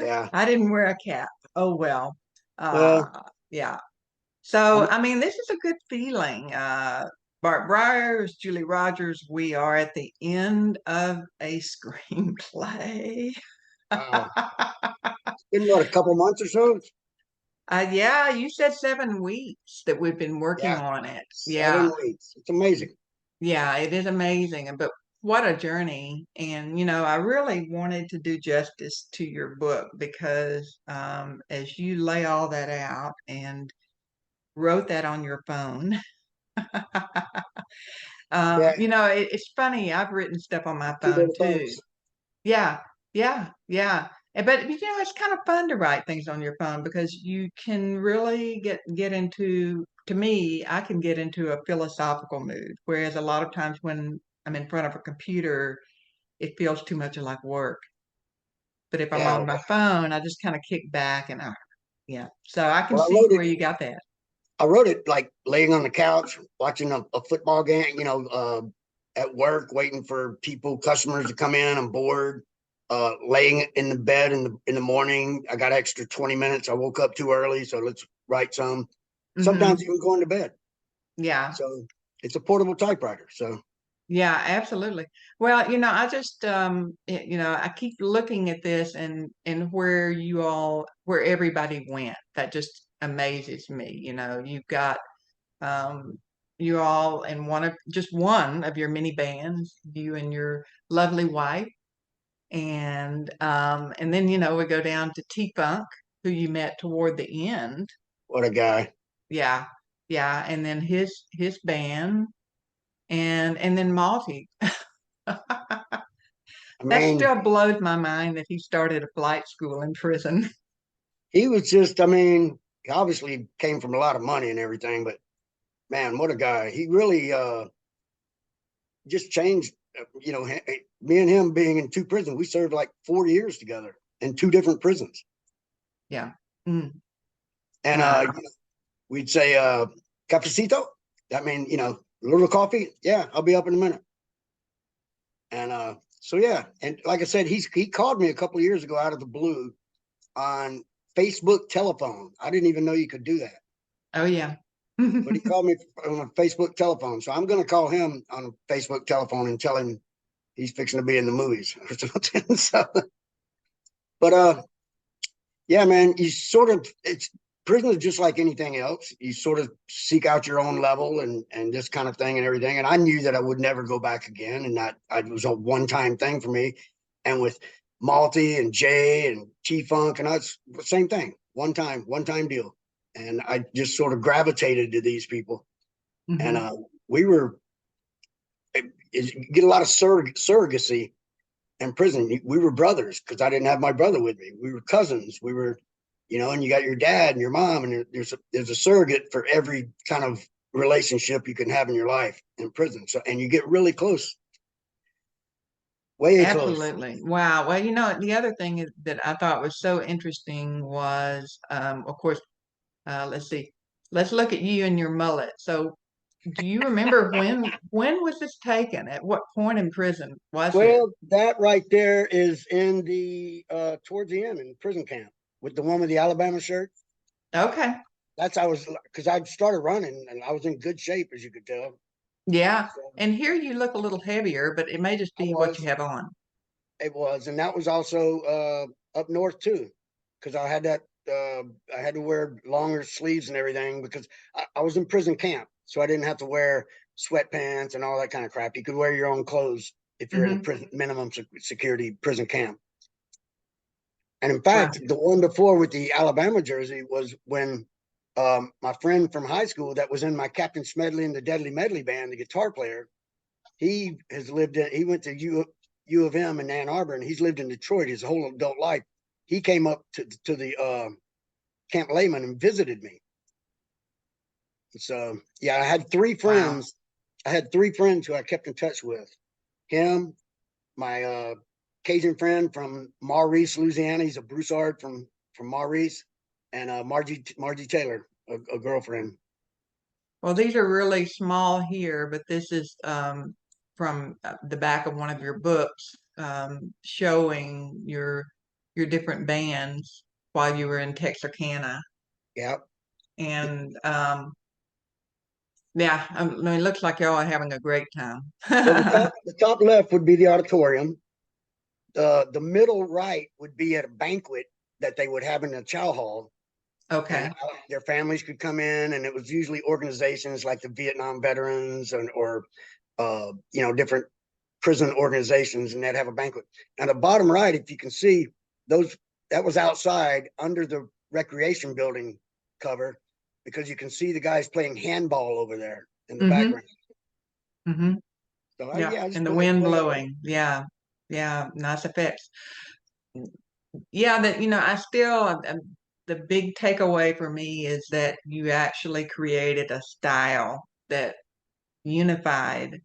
Yeah. I didn't wear a cap. Oh well. Well, Yeah. So I'm, I mean, this is a good feeling. Bart Bryars, Julie Rogers, we are at the end of a screenplay. wow. It's been what, a couple months or so? Yeah, you said 7 weeks that we've been working Yeah, on it. Yeah, 7 weeks. It's amazing. yeah, it is amazing. But what a journey. And, I really wanted to do justice to your book because as you lay all that out and wrote that on your phone, Yeah, it's funny. I've written stuff on my two phone little too. phones. Yeah, yeah, yeah. But it's kind of fun to write things on your phone because you can really get into, to me, I can get into a philosophical mood. Whereas a lot of times when I'm in front of a computer, it feels too much like work. But if I'm Yeah. on my phone, I just kind of kick back and yeah. So I can Well, see where you got that. I wrote it like laying on the couch, watching a football game, at work, waiting for customers to come in. I'm bored. Laying in the bed in the morning. I got extra 20 minutes. I woke up too early, so let's write some. Sometimes Hmm. even going to bed. Yeah. So it's a portable typewriter. So Yeah, absolutely. Well, I just I keep looking at this and where everybody went. That just amazes me. You've got um you all in one of your many bands, you and your lovely wife. And then we go down to T Funk, who you met toward the end. what a guy. Yeah. Yeah, and then his band and then Malty. I That mean, still blows my mind that he started a flight school in prison. he was just, I mean, he obviously came from a lot of money and everything, but man, what a guy. He really just changed. Me and him being in two prisons, we served like 4 years together in two different prisons. Yeah. Mm, And wow. we'd say, cafecito. I mean, a little coffee. Yeah, I'll be up in a minute. And so, yeah. And like I said, he called me a couple of years ago out of the blue on Facebook telephone. I didn't even know you could do that. Oh yeah. But he called me on a Facebook telephone. So I'm going to call him on a Facebook telephone and tell him he's fixing to be in the movies or something. So, but yeah, man, it's prison is just like anything else. You sort of seek out your own level and this kind of thing and everything. And I knew that I would never go back again, and that it was a one time thing for me. And with Malty and Jay and T Funk and us, same thing, one time deal. And I just sort of gravitated to these people, and Hmm. we were you get a lot of surrogacy in prison. We were brothers because I didn't have my brother with me. We were cousins. We were, and you got your dad and your mom, and there's a surrogate for every kind of relationship you can have in your life in prison. So, and you get really close, way close. Absolutely. Wow. Well, the other thing that I thought was so interesting was, of course, let's see, let's look at you and your mullet. So, do you remember when was this taken? At what point in prison was it? Well, that right there is in the towards the end in prison camp with the one with the Alabama shirt. Okay. That's I was because I started running and I was in good shape as you could tell. Yeah. So And here you look a little heavier, but it may just I be what you was. have on. It was, and that was also up north too, because I had that. I had to wear longer sleeves and everything because I was in prison camp, so I didn't have to wear sweatpants and all that kind of crap. You could wear your own clothes if you're in a Hmm. prison minimum security prison camp. And in Wow. fact, the one before with the Alabama jersey was when my friend from high school that was in my Captain Smedley and the Deadly Medley band, the guitar player, he went to U of M in Ann Arbor, and he's lived in Detroit his whole adult life. He came up to the Camp Lehman and visited me. So yeah, Wow. I had three friends who I kept in touch with. Him, my Cajun friend from Maurice, Louisiana. He's a Broussard from Maurice, and Margie Taylor, a girlfriend. Well, these are really small here, but this is from the back of one of your books, showing your your different bands while you were in Texarkana. Yeah. And yeah, I mean, it looks like y'all are having a great time. Well, the top left would be the auditorium. The middle right would be at a banquet that they would have in the chow hall, and Okay. their families could come in, and it was usually organizations like the Vietnam veterans or different prison organizations, and they'd have a banquet. And the bottom right, if you can see, those that was outside under the recreation building cover, because you can see the guys playing handball over there in the Mm-hmm. background. Mm-hmm. So Yeah. yeah, I just And the wanted to wind throw that. blowing. Yeah. Yeah. Nice effects. Yeah, that I still the big takeaway for me is that you actually created a style that unified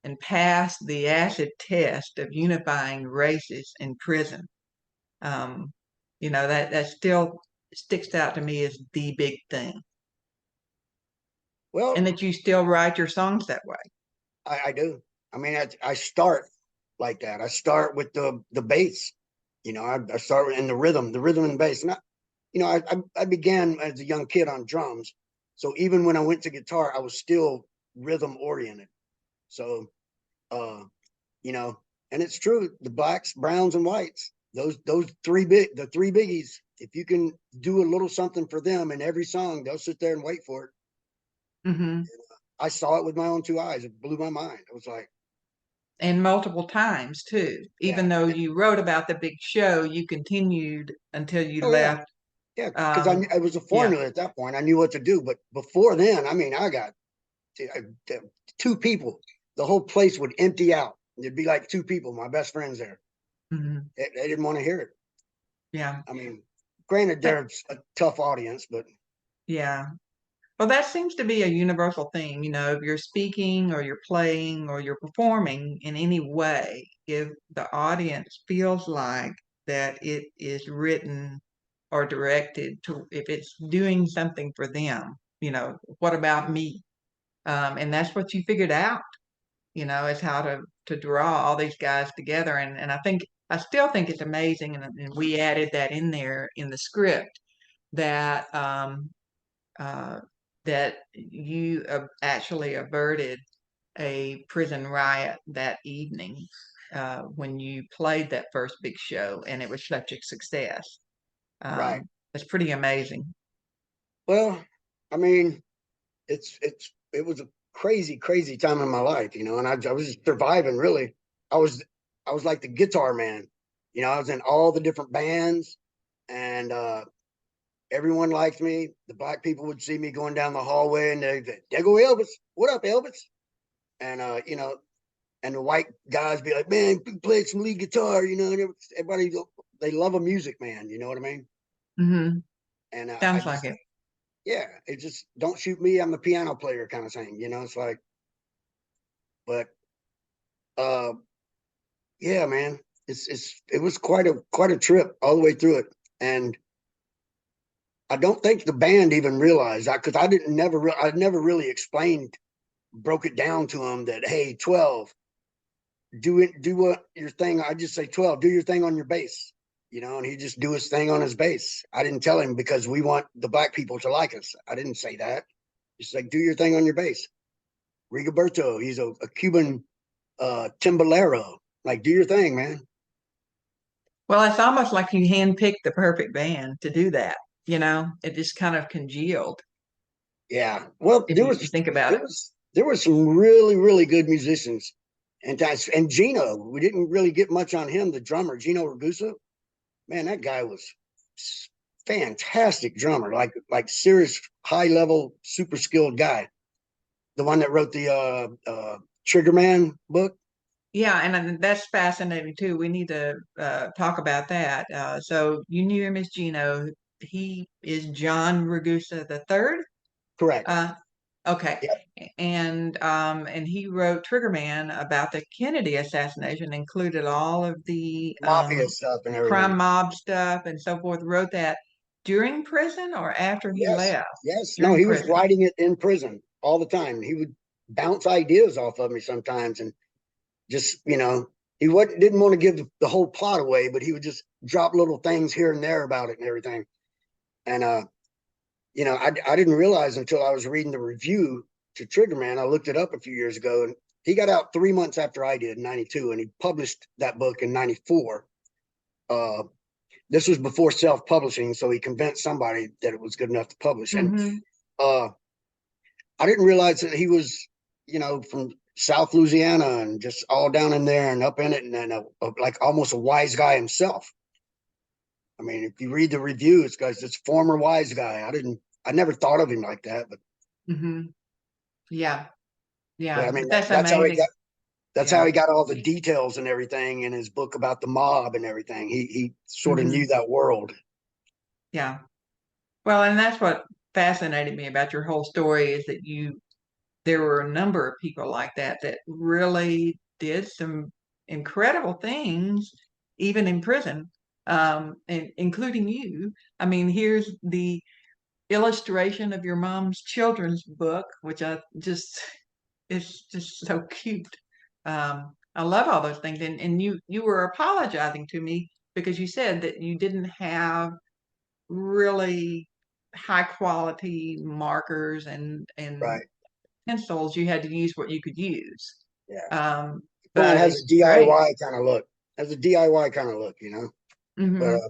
and passed the acid test of unifying races in prison. Um, that still sticks out to me as the big thing, and Well, that you still write your songs that way. I do. I mean, I start like that. I start with the bass. I start in the rhythm and bass. And I began as a young kid on drums, so even when I went to guitar, I was still rhythm oriented. So, uh, you know, and it's true. The blacks, browns, and whites. Those the three biggies. If you can do a little something for them in every song, they'll sit there and wait for it. Hmm. I saw it with my own two eyes. It blew my mind. I was like, And multiple times too. yeah, Even though you wrote about the big show, you continued until you oh yeah, left. yeah, because Um, it was a yeah. formula at that point. I knew what to do, but before then, I mean, I got two people. The whole place would empty out. It'd be like two people, my best friends there. Hmm. They didn't want to hear it. Yeah. I mean, granted, they're a tough audience, but Yeah. Well, that seems to be a universal theme. If you're speaking or you're playing or you're performing in any way, if the audience feels like that it is written or directed to, if it's doing something for them, what about me? And that's what you figured out, is how to draw all these guys together. And I still think it's amazing. And we added that in there in the script that, uh, that you actually averted a prison riot that evening when you played that first big show, and it was such a success. right. It's pretty amazing. Well, I mean, it was a crazy, crazy time in my life, and I was just surviving really. I was I was like the guitar man. I was in all the different bands, and everyone liked me. The black people would see me going down the hallway, and there go Elvis. What up, Elvis? And and the white guys be like, man, play some lead guitar, and everybody, they love a music man. You know what I mean? Hmm. And I Sounds like just, it. yeah, it just don't shoot me. I'm a piano player kind of thing. It's like, but uh, yeah, man, it was quite a trip all the way through it, and I don't think the band even realized that, because I never really explained, broke it down to them that, hey, 12, do what your thing. I just say 12, do your thing on your bass, and he just do his thing on his bass. I didn't tell him because we want the black people to like us. I didn't say that. Just like, do your thing on your bass. Rigoberto, he's a Cuban timbalero. Like, do your thing, man. Well, it's almost like you handpicked the perfect band to do that. It just kind of congealed Yeah. Well, if you think about it. there was some really really good musicians, and Gino. We didn't really get much on him. The drummer, Gino Ragusa. Man, that guy was fantastic drummer. Like serious high level, super skilled guy. The one that wrote the Trigger Man book. Yeah, and that's fascinating too. We need to talk about that. So you knew him as Gino. He is John Ragusa the third. Correct. Uh, okay, Yep. and he wrote Triggerman about the Kennedy assassination, included all of the Mafia stuff and crime everything. mob stuff and so forth. Wrote that during prison or after he Yes. left? Yes. No, During he was prison. writing it in prison all the time. He would bounce ideas off of me sometimes, and just he didn't want to give the whole plot away, but he would just drop little things here and there about it and everything. And you know, I didn't realize until I was reading the review to Trigger Man. I looked it up a few years ago, and he got out 3 months after I did in '92, and he published that book in '94. This was before self-publishing, so he convinced somebody that it was good enough to publish. And Mm-hmm. I didn't realize that he was, you know, from South Louisiana and just all down in there and up in it, and then like almost a wise guy himself. I mean, if you read the reviews, guys, it's former wise guy. I never thought of him like that, Mm-hmm. Yeah. but I Yeah. mean, But that's that's how he amazing. got. That's how Yeah. he got all the details and everything in his book about the mob and everything. He sort of Mm-hmm. knew that world. Yeah. Well, and that's what fascinated me about your whole story is that there were a number of people like that that really did some incredible things, even in prison, and including you. I mean, here's the illustration of your mom's children's book, which I just it's just so cute. I love all those things, and you were apologizing to me because you said that you didn't have really high quality markers and Right. pencils. You had to use what you could use. Yeah. Um, Plan but has a it's great. DIY kind of look. Has a DIY kind of look, you know. But Hmm.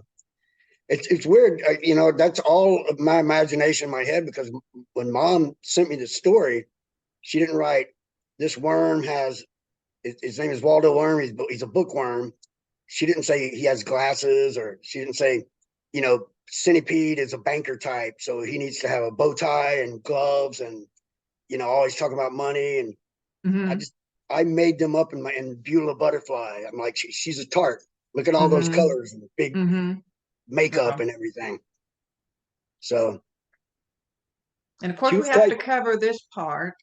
it's weird, you know. That's all of my imagination in my head because when Mom sent me the story, she didn't write this worm has his name is Waldo Worm. He's a bookworm. She didn't say he has glasses, or she didn't say, you know, Centipede is a banker type, so he needs to have a bow tie and gloves, and you know, always talking about money. And I Hmm. just I made them up in Beulah Butterfly. I'm like, she's a tart. Look at all those Hmm. colors and big Hmm. makeup Well, and everything. So and of she course, we was have quite. to cover this part.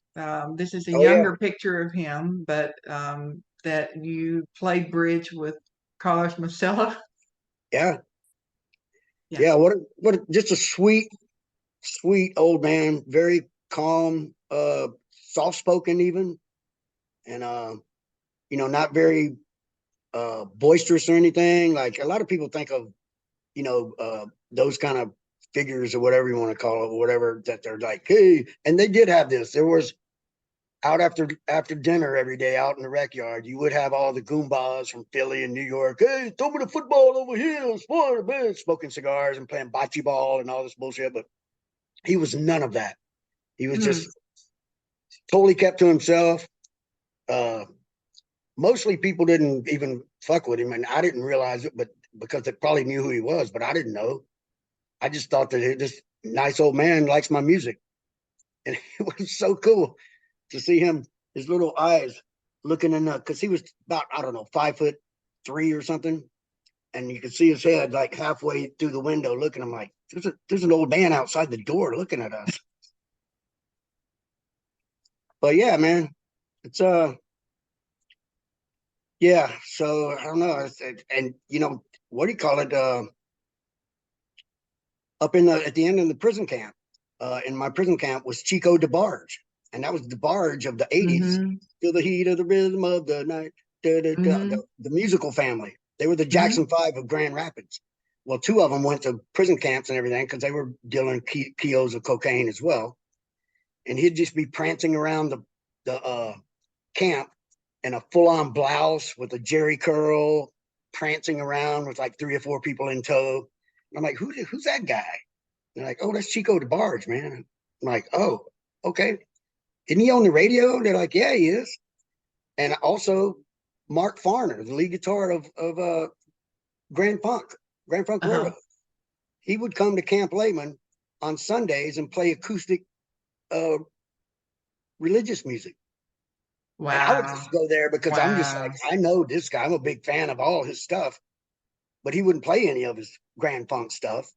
This is a Oh yeah, younger picture of him, but that you played bridge with Carlos Marcello. yeah, Yeah. yeah. Just a sweet old man, very calm, soft spoken even, and you know, not very boisterous or anything. Like a lot of people think of, you know, those kind of figures or whatever you want to call it, or whatever, that they're like, hey, and they did have this. There was out after dinner every day out in the rec yard, you would have all the goombas from Philly and New York. Hey, throw me the football over here, sport, man, smoking cigars and playing bocce ball and all this bullshit. But he was none of that. He was Mm-hmm. just totally kept to himself. Uh, Mostly people didn't even fuck with him, and I didn't realize it, but because they probably knew who he was, but I didn't know. I just thought that this nice old man likes my music, and it was so cool to see him, his little eyes looking in the, because he was about, I don't know, 5'3" or something, and you could see his head like halfway through the window looking. I'm like, there's an old man outside the door looking at us. But yeah, man, it's yeah. So I don't know, and you know, what do you call it? Up in the at the end of the prison camp, in my prison camp was Chico DeBarge, and that was DeBarge of the '80s. Mm-hmm. Feel the heat of the rhythm of the night. Da, da, da, Mm-hmm. the musical family. They were the Mm-hmm. Jackson Five of Grand Rapids. Well, two of them went to prison camps and everything because they were dealing kilos of cocaine as well. And he'd just be prancing around the camp in a full on blouse with a jerry curl, prancing around with like three or four people in tow. And I'm like, who's that guy? They're like, oh, that's Chico DeBarge, man. I'm like, oh, okay. Isn't he on the radio? They're like, yeah, he is. And also Mark Farner, the lead guitar of Grand Funk, Grand Funk Uh-huh. Railroad. He would come to Camp Lehman on Sundays and play acoustic uh, religious music. And I would Wow. just go there because I'm just like, Wow. I know this guy. I'm a big fan of all his stuff, but he wouldn't play any of his Grand Funk stuff.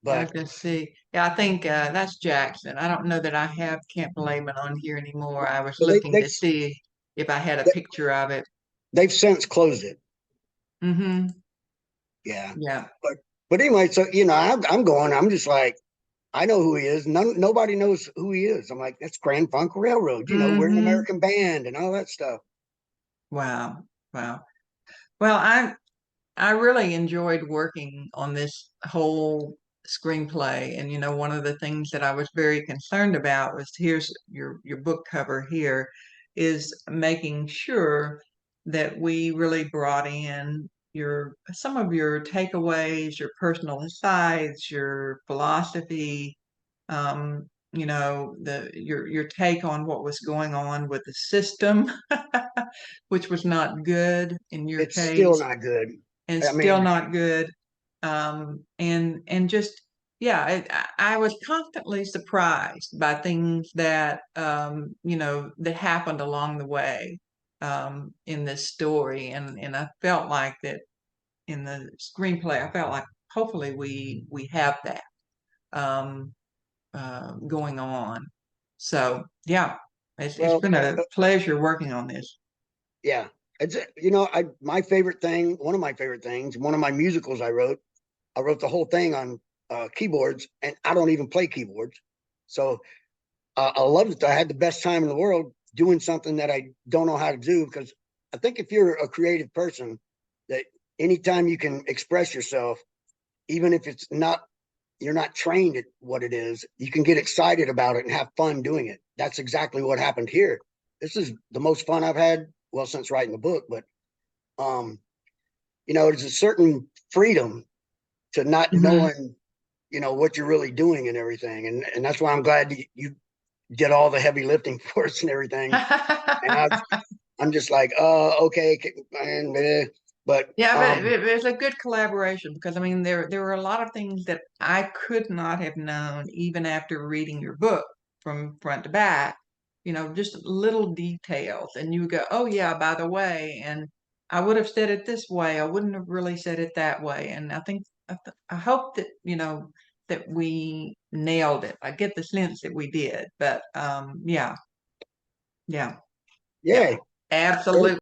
I But can see. Yeah, I think that's Jackson. I don't know that I have Camp Lehman on here anymore. I was well, looking to see if I had a picture of it. they've since closed it. Mm-hmm. Yeah. Yeah. But anyway, so you know, I'm going. I'm just like, I know who he is. Nobody knows who he is. I'm like, that's Grand Funk Railroad. You know, we're an Mm-hmm. American band and all that stuff. Wow. Wow. Well, I really enjoyed working on this whole screenplay. And, one of the things that I was very concerned about was here's your book cover here is making sure that we really brought in some of your takeaways, your personal insights, your philosophy, your take on what was going on with the system, which was not good in your It's still case not good. and I still mean, not good. And just yeah, I was constantly surprised by things that that happened along the way in this story, and I felt like that in the screenplay. I felt like hopefully we have that um, going on. So yeah, it's well, been a pleasure working on this. yeah. It's my favorite thing, one of my favorite things, one of my musicals I wrote the whole thing on keyboards, and I don't even play keyboards. So I loved it. I had the best time in the world doing something that I don't know how to do, because I think if you're a creative person, that anytime you can express yourself, even if it's not, you're not trained at what it is, you can get excited about it and have fun doing it. That's exactly what happened here. This is the most fun I've had, well, since writing the book. But um, there's a certain freedom to not Mhm. knowing, what you're really doing and everything. And that's why I'm glad you did all the heavy lifting for us and everything. And I'm just like, okay, and but Yeah, but it's a good collaboration because I mean there were a lot of things that I could not have known even after reading your book from front to back. Just little details, and you go, "Oh yeah, by the way," and I would have said it this way. I wouldn't have really said it that way. And I hope that that we nailed it. I get the sense that we did, but yeah, yeah, yeah, yeah, absolutely.